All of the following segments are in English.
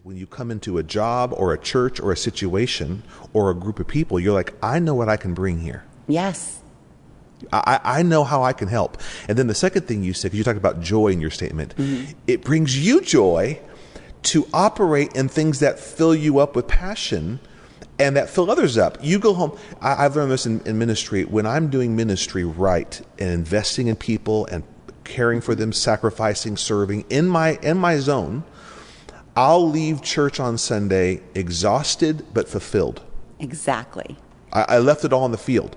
when you come into a job or a church or a situation or a group of people, you're like, I know what I can bring here. Yes. I know how I can help. And then the second thing you said, because you talked about joy in your statement, it brings you joy to operate in things that fill you up with passion and that fill others up. You go home. I've learned this in ministry. When I'm doing ministry right and investing in people and caring for them, sacrificing, serving in my zone, I'll leave church on Sunday exhausted but fulfilled. Exactly. I left it all on the field.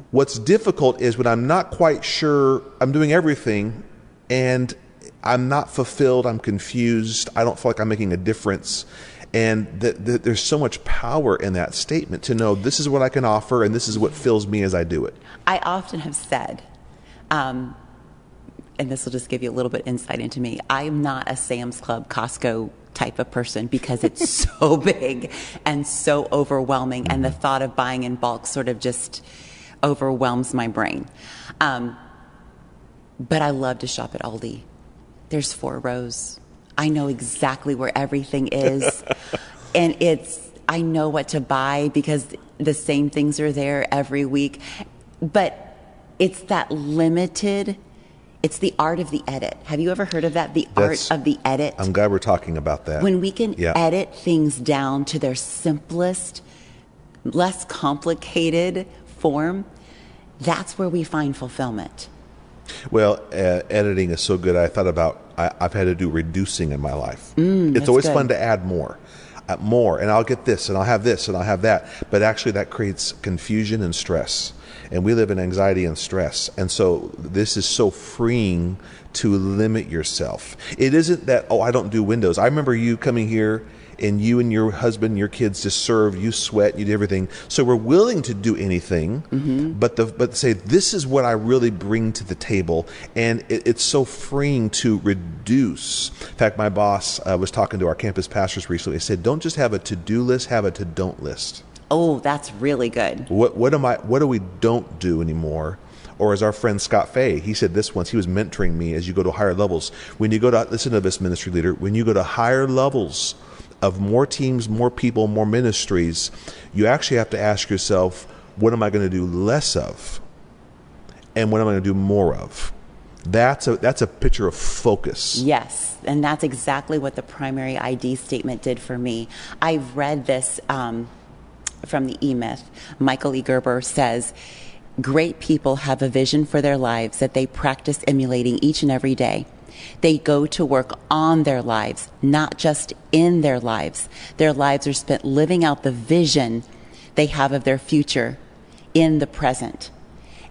What's difficult is when I'm not quite sure I'm doing everything and I'm not fulfilled, I'm confused, I don't feel like I'm making a difference. And there's so much power in that statement to know this is what I can offer and this is what fills me as I do it. I often have said, and this will just give you a little bit insight into me, I'm not a Sam's Club, Costco type of person because it's so big and so overwhelming, and the thought of buying in bulk sort of just overwhelms my brain. But I love to shop at Aldi. There's 4 rows. I know exactly where everything is. And I know what to buy because the same things are there every week. But it's that limited, it's the art of the edit. Have you ever heard of that? The art of the edit? I'm glad we're talking about that. When we can edit things down to their simplest, less complicated form, that's where we find fulfillment. Well, editing is so good. I thought about, I've had to do reducing in my life. It's always fun to add more, and I'll get this, and I'll have this, and I'll have that. But actually that creates confusion and stress. And we live in anxiety and stress. And so this is so freeing to limit yourself. It isn't that, I don't do windows. I remember you coming here and you and your husband, your kids just serve, you sweat, you do everything. So we're willing to do anything, but say, this is what I really bring to the table. And it's so freeing to reduce. In fact, my boss was talking to our campus pastors recently. He said, don't just have a to-do list, have a to-don't list. Oh, that's really good. What do we don't do anymore? Or as our friend Scott Fay, he said this once, he was mentoring me as you go to higher levels. When you go to, listen to this ministry leader, when you go to higher levels of more teams, more people, more ministries, you actually have to ask yourself, what am I going to do less of? And what am I going to do more of? That's a picture of focus. Yes, and that's exactly what the primary ID statement did for me. I've read this from the E-Myth. Michael E. Gerber says, great people have a vision for their lives that they practice emulating each and every day. They go to work on their lives, not just in their lives. Their lives are spent living out the vision they have of their future in the present.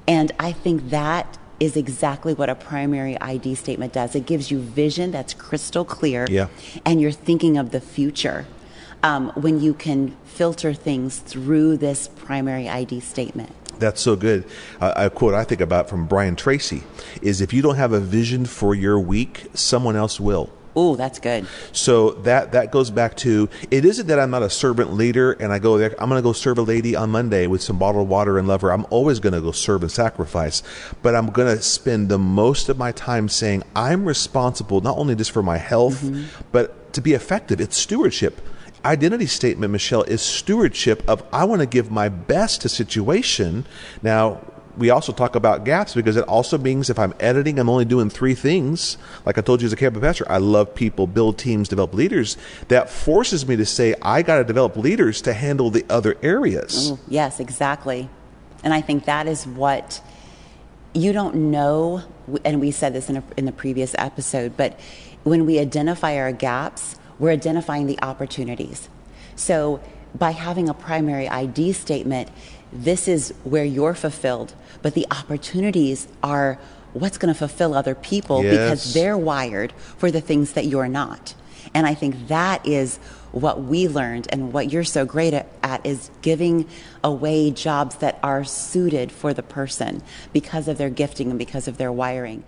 And I think that is exactly what a primary ID statement does. It gives you vision that's crystal clear, and you're thinking of the future when you can filter things through this primary ID statement. That's so good. A quote I think about from Brian Tracy is, if you don't have a vision for your week, someone else will. Oh, that's good. So that goes back to, it isn't that I'm not a servant leader and I go there, I'm going to go serve a lady on Monday with some bottled water and love her. I'm always going to go serve and sacrifice, but I'm going to spend the most of my time saying I'm responsible not only just for my health, but to be effective. It's stewardship. Identity statement, Michelle, is stewardship of, I want to give my best to situation. Now, we also talk about gaps because it also means if I'm editing, I'm only doing 3 things. Like I told you as a campus pastor, I love people, build teams, develop leaders. That forces me to say, I got to develop leaders to handle the other areas. Yes, exactly. And I think that is what you don't know, and we said this in the previous episode, but when we identify our gaps, we're identifying the opportunities. So by having a primary ID statement, this is where you're fulfilled, but the opportunities are what's going to fulfill other people because they're wired for the things that you're not. And I think that is what we learned, and what you're so great at is giving away jobs that are suited for the person because of their gifting and because of their wiring.